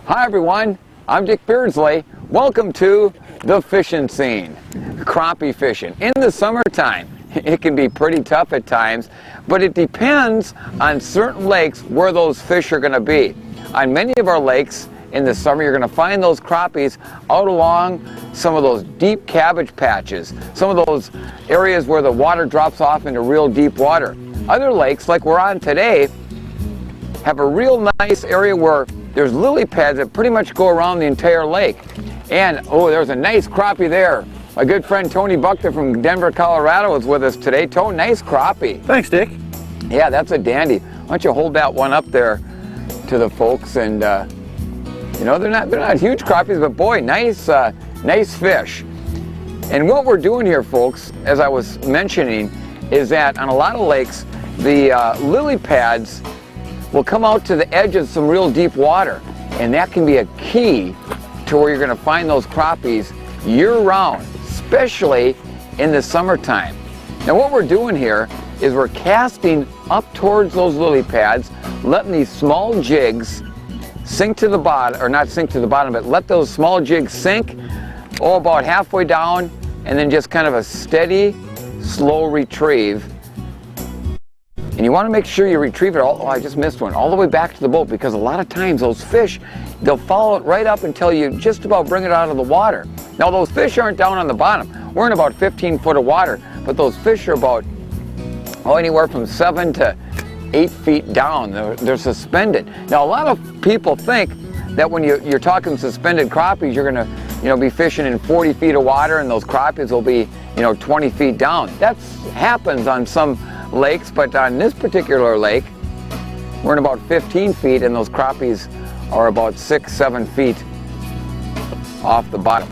Hi everyone, I'm Dick Beardsley. Welcome to the fishing scene. Crappie fishing. In the summertime, it can be pretty tough at times, but it depends on certain lakes where those fish are going to be. On many of our lakes in the summer, you're going to find those crappies out along some of those deep cabbage patches, some of those areas where the water drops off into real deep water. Other lakes, like we're on today, have a real nice area where there's lily pads that pretty much go around the entire lake. And, oh, there's a nice crappie there. My good friend Tony Buckner from Denver, Colorado is with us today. Tony, nice crappie. Thanks, Dick. Yeah, that's a dandy. Why don't you hold that one up there to the folks? And, you know, they're not huge crappies, but boy, nice fish. And what we're doing here, folks, as I was mentioning, is that on a lot of lakes, the lily pads will come out to the edge of some real deep water, and that can be a key to where you're going to find those crappies year-round, especially in the summertime. Now what we're doing here is we're casting up towards those lily pads, letting these small jigs sink to the bottom, or not sink to the bottom, but let those small jigs sink, about halfway down, and then just kind of a steady, slow retrieve. And you want to make sure you retrieve it all, I just missed one, all the way back to the boat, because a lot of times those fish, they'll follow it right up until you just about bring it out of the water. Now those fish aren't down on the bottom. We're in about 15 foot of water, but those fish are about, anywhere from 7 to 8 feet down. They're suspended. Now a lot of people think that when you're talking suspended crappies, you're going to be fishing in 40 feet of water, and those crappies will be 20 feet down. That happens on some lakes, but on this particular lake, we're in about 15 feet, and those crappies are about 6-7 feet off the bottom.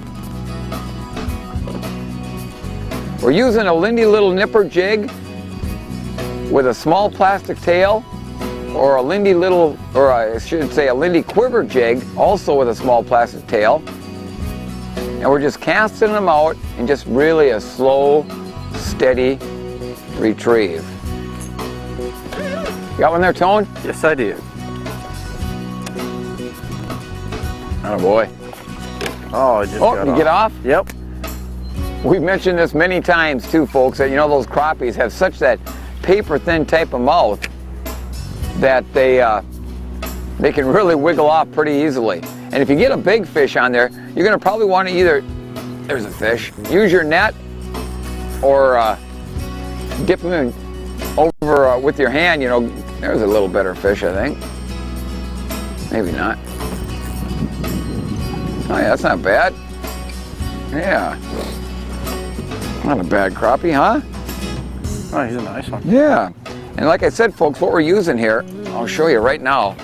We're using a Lindy little nipper jig with a small plastic tail, or a Lindy little, or I should say a Lindy quiver jig, also with a small plastic tail. And we're just casting them out in just really a slow, steady retrieve. Got one there, Tone? Yes, I do. Oh boy. Oh, I just got off. You get off? Yep. We've mentioned this many times too, folks, that those crappies have such that paper-thin type of mouth that they can really wiggle off pretty easily. And if you get a big fish on there, you're going to probably want to either, there's a fish, use your net, or dip them in over with your hand. There's a little better fish, I think. Maybe not. Oh yeah, that's not bad. Yeah. Not a bad crappie, huh? Oh, he's a nice one. Yeah. And like I said, folks, what we're using here, I'll show you right now.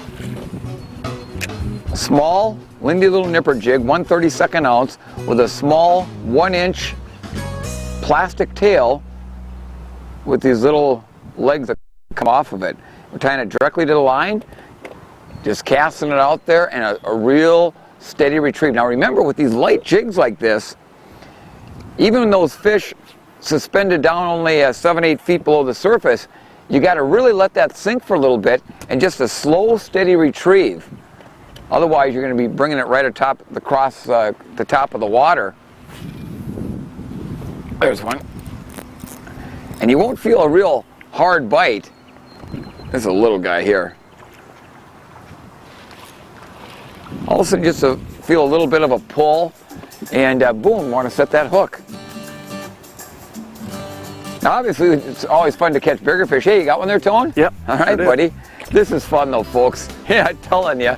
A small Lindy little nipper jig, 1/32 ounce, with a small 1-inch plastic tail with these little legs that come off of it. We're tying it directly to the line, just casting it out there, and a real steady retrieve. Now remember, with these light jigs like this, even when those fish suspended down only 7-8 feet below the surface, you got to really let that sink for a little bit, and just a slow, steady retrieve. Otherwise, you're going to be bringing it right across the top of the water. There's one. And you won't feel a real hard bite. There's a little guy here. All of a sudden, just to feel a little bit of a pull, and boom, want to set that hook. Now, obviously, it's always fun to catch bigger fish. Hey, you got one there, Tone? Yep. All right, buddy. This is fun, though, folks. Yeah, I'm telling you.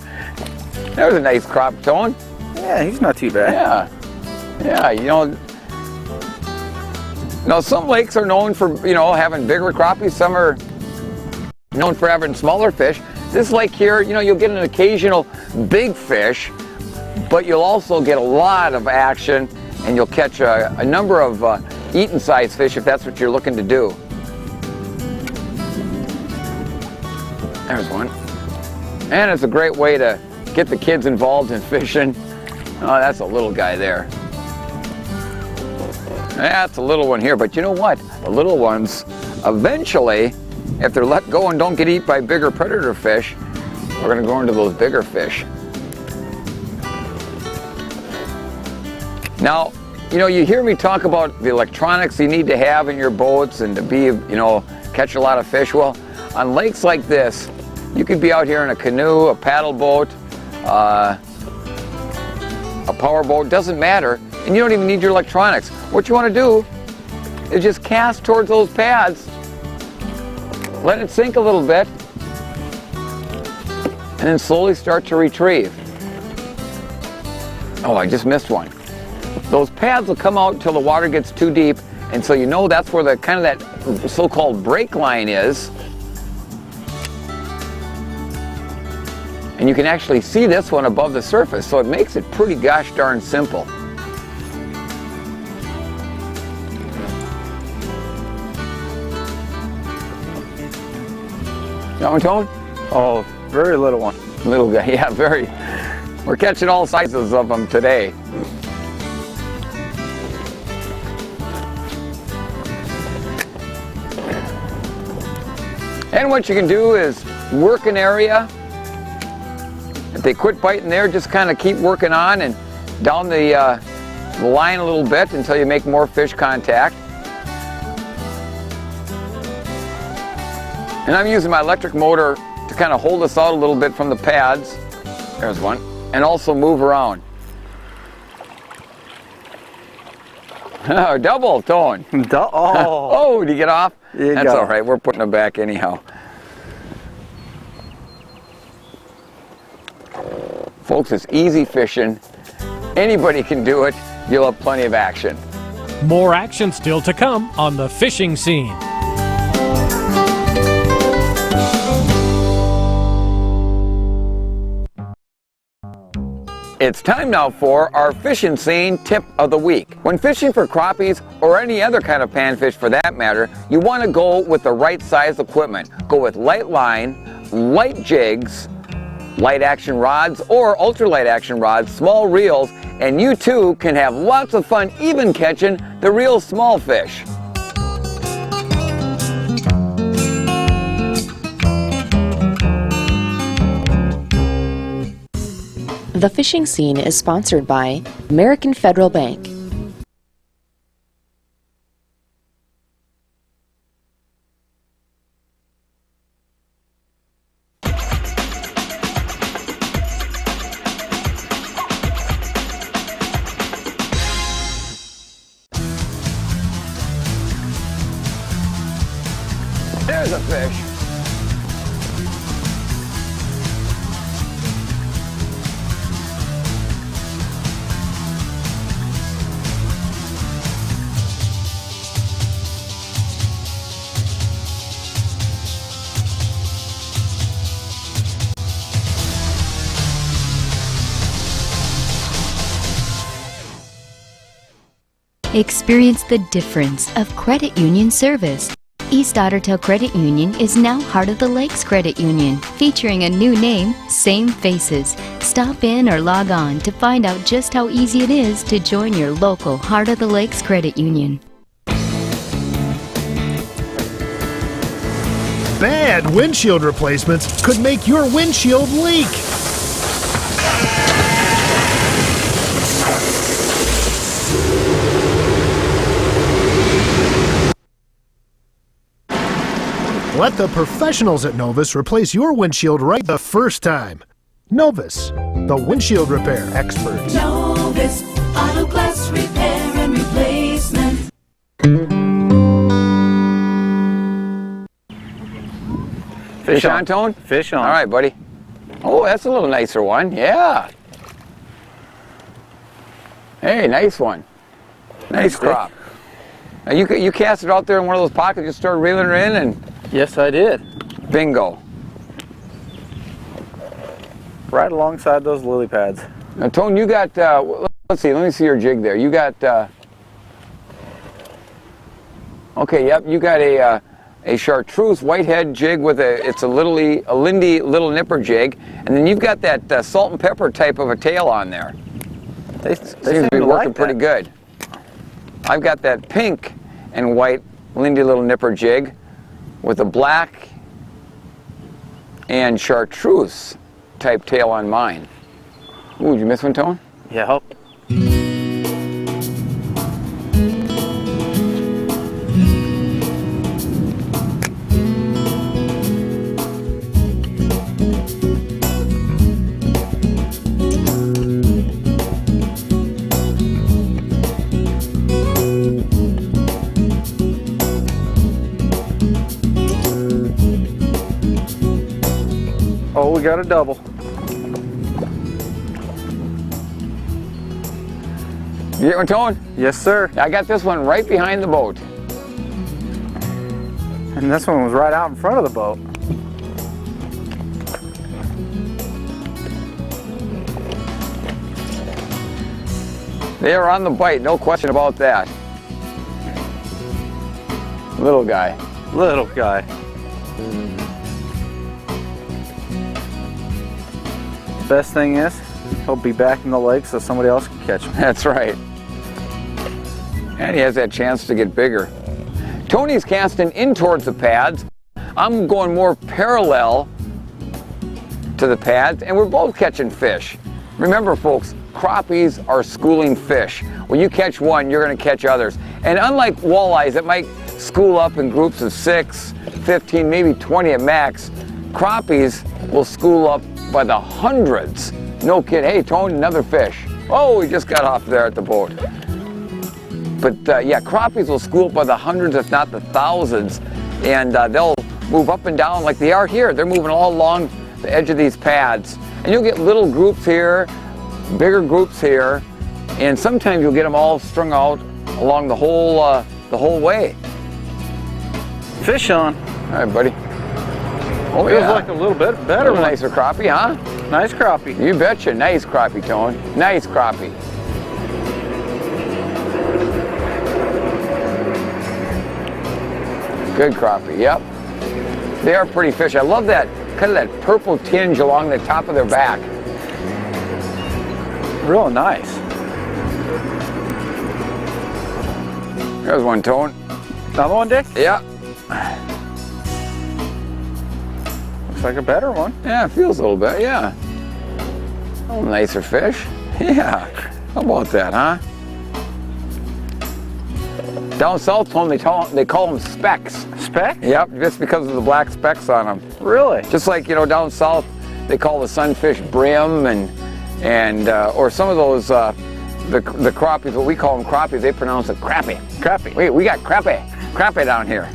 There's a nice crop, Tone. Yeah, he's not too bad. Yeah. Now some lakes are known for, having bigger crappies. Some are known for having smaller fish. This lake here, you'll get an occasional big fish, but you'll also get a lot of action, and you'll catch a number of eaten size fish if that's what you're looking to do. There's one. And it's a great way to get the kids involved in fishing. Oh, that's a little guy there. That's a little one here, but you know what? The little ones, eventually, if they're let go and don't get eaten by bigger predator fish, we're going to go into those bigger fish. Now, you know, you hear me talk about the electronics you need to have in your boats and to be, you know, catch a lot of fish. Well, on lakes like this, you could be out here in a canoe, a paddle boat, a power boat, doesn't matter, and you don't even need your electronics. What you want to do is just cast towards those pads, let it sink a little bit, and then slowly start to retrieve. Oh, I just missed one. Those pads will come out until the water gets too deep, and so you know that's where the kind of that so-called break line is. And you can actually see this one above the surface, so it makes it pretty gosh darn simple. Got one, Tone? Oh, very little one. Little guy, yeah, very. We're catching all sizes of them today. And what you can do is work an area. If they quit biting there, just kind of keep working on and down the line a little bit until you make more fish contact. And I'm using my electric motor to kind of hold us out a little bit from the pads. There's one. And also move around. Oh, double, Tone. Oh, did you get off? That's all right. We're putting them back anyhow. Folks, it's easy fishing. Anybody can do it. You'll have plenty of action. More action still to come on the fishing scene. It's time now for our fishing scene tip of the week. When fishing for crappies or any other kind of panfish for that matter, you want to go with the right size equipment. Go with light line, light jigs, light action rods or ultralight action rods, small reels, and you too can have lots of fun even catching the real small fish. The fishing scene is sponsored by American Federal Bank. There's a fish. Experience the difference of credit union service. East Ottertail Credit Union is now Heart of the Lakes Credit Union, featuring a new name, same faces. Stop in or log on to find out just how easy it is to join your local Heart of the Lakes Credit Union. Bad windshield replacements could make your windshield leak. Let the professionals at Novus replace your windshield right the first time. Novus, the windshield repair experts. Novus Auto Glass Repair and Replacement. Fish on, Tone? Fish on. All right, buddy. Oh, that's a little nicer one. Yeah. Hey, nice one. Nice crop. Now you cast it out there in one of those pockets, just start reeling her in, and Yes, I did. bingo. Right alongside those lily pads. Now, Tone, you got, let's see, let me see your jig there. You got, okay, yep, you got a chartreuse whitehead jig with it's a Lindy little nipper jig, and then you've got that salt and pepper type of a tail on there. They Seems seem to be to working like pretty that. good. I've got that pink and white Lindy little nipper jig with a black and chartreuse type tail on mine. Ooh, did you miss one, Tone? Yeah. we got a double. You get one, Tone? Yes, sir. I got this one right behind the boat. And this one was right out in front of the boat. They are on the bite, no question about that. Little guy. Little guy. Best thing is, he'll be back in the lake so somebody else can catch him. That's right. And he has that chance to get bigger. Tony's casting in towards the pads. I'm going more parallel to the pads, and we're both catching fish. Remember, folks, crappies are schooling fish. When you catch one, you're going to catch others. And unlike walleyes that might school up in groups of 6, 15, maybe 20 at max, crappies will school up by the hundreds. No kid. Hey, Tony, another fish. Oh, he just got off there at the boat. But yeah, crappies will school up by the hundreds, if not the thousands, and they'll move up and down like they are here. They're moving all along the edge of these pads, and you'll get little groups here, bigger groups here, and sometimes you'll get them all strung out along the whole way. Fish on. All right, buddy. Oh, Feels yeah. like a little bit A better little one. nicer crappie, huh? Nice crappie. You betcha. Nice crappie, Tone. Nice crappie. Good crappie, yep. They are pretty fish. I love that, kind of that purple tinge along the top of their back. Real nice. There's one, Tone. Another one, Dick? Yeah. Looks like a better one. Yeah, it feels a little bit, yeah. A little nicer fish. Yeah. How about that, huh? Down south, Tone, they call them specks. Speck? Yep, just because of the black specks on them. Really? Just like, you know, down south, they call the sunfish brim and or some of those, the crappies, what we call them crappies, they pronounce it crappie. Crappie. We got crappie down here.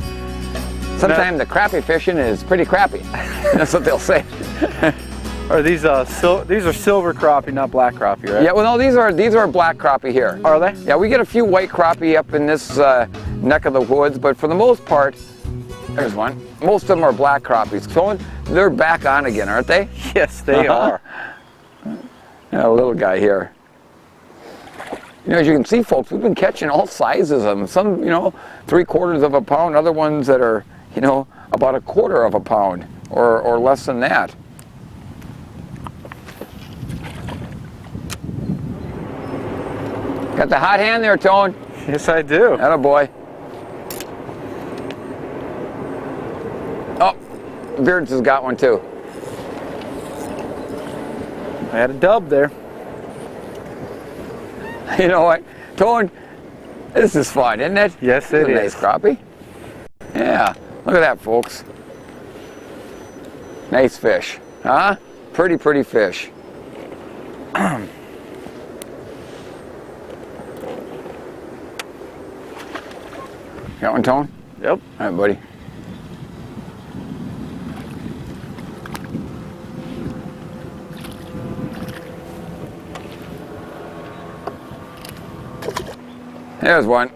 Sometimes the crappie fishing is pretty crappy. That's what they'll say. Are these these are silver crappie, not black crappie, right? Yeah, well, no, these are black crappie here. Are they? Yeah, we get a few white crappie up in this neck of the woods, but for the most part, there's one. Most of them are black crappies. So they're back on again, aren't they? Yes, they are. Yeah, a little guy here. You know, as you can see, folks, we've been catching all sizes of them. Some, you know, 3/4 of a pound. Other ones that are, you know, about 1/4 of a pound or less than that. Got the hot hand there, Tone. Yes, I do. Atta boy. Oh, Beards has got one too. I had a dub there. You know what, Tone? This is fun, isn't it? Yes, It's it a is. nice crappie. Yeah, look at that, folks. Nice fish, huh? Pretty fish. Got one, Tone? Yep. All right, buddy. There's one.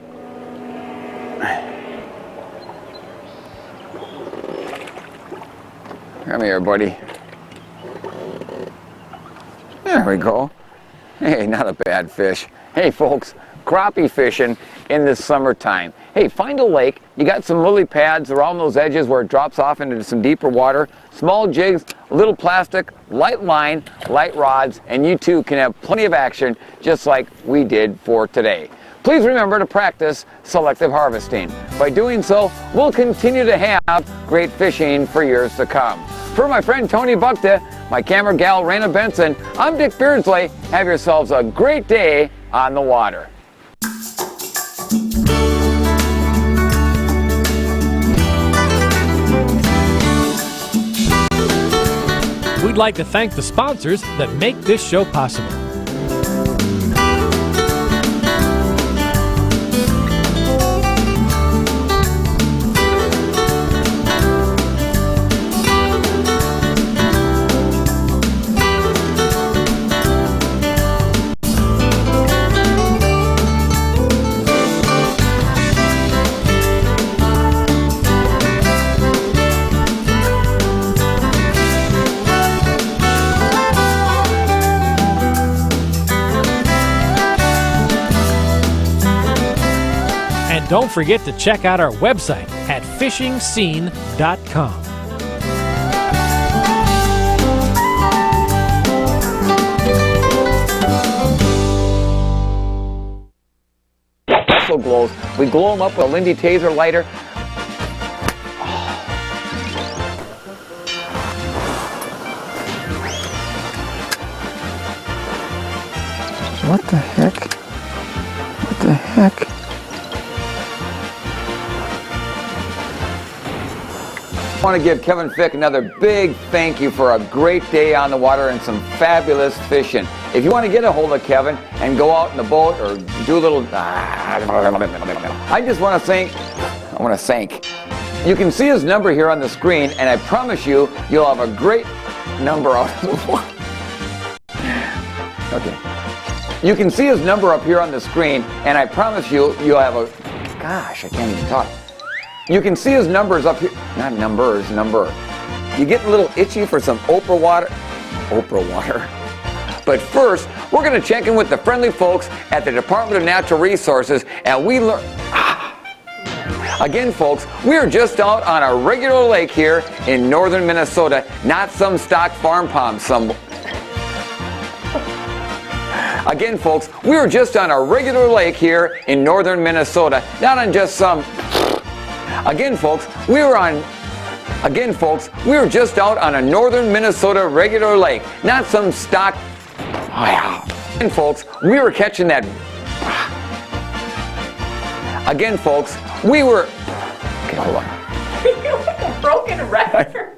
Come here, buddy. There we go. Hey, not a bad fish. Hey, folks, crappie fishing in the summertime. Hey, find a lake. You got some lily pads around those edges where it drops off into some deeper water. Small jigs, a little plastic, light line, light rods, and you too can have plenty of action just like we did for today. Please remember to practice selective harvesting. By doing so, we'll continue to have great fishing for years to come. For my friend Tony Buckta, my camera gal Raina Benson, I'm Dick Beardsley. Have yourselves a great day on the water. We'd like to thank the sponsors that make this show possible. Don't forget to check out our website at fishingscene.com. Glows. We glow them up with a Lindy Taser lighter. What the heck? What the heck? I want to give Kevin Fick another big thank you for a great day on the water and some fabulous fishing. If you want to get a hold of Kevin and go out in the boat or do a little... I just want to thank... You can see his number here on the screen, and I promise you, you'll have a great number out of the water. Okay. You can see his number up here on the screen, and I promise you, you'll have a... Gosh, I can't even talk. You can see his numbers up here. Not numbers, number. You get a little itchy for some Oprah water. Oprah water. But first, we're going to check in with the friendly folks at the Department of Natural Resources, and we learn... Again, folks, we are just out on a regular lake here in northern Minnesota, not some stock farm pond Again, folks, we are just on a regular lake here in northern Minnesota, not on just some... Again, folks, we were just out on a northern Minnesota regular lake, not some stock... Again, folks, we were catching that... Again, folks, we were... Okay, hold on. Broken record.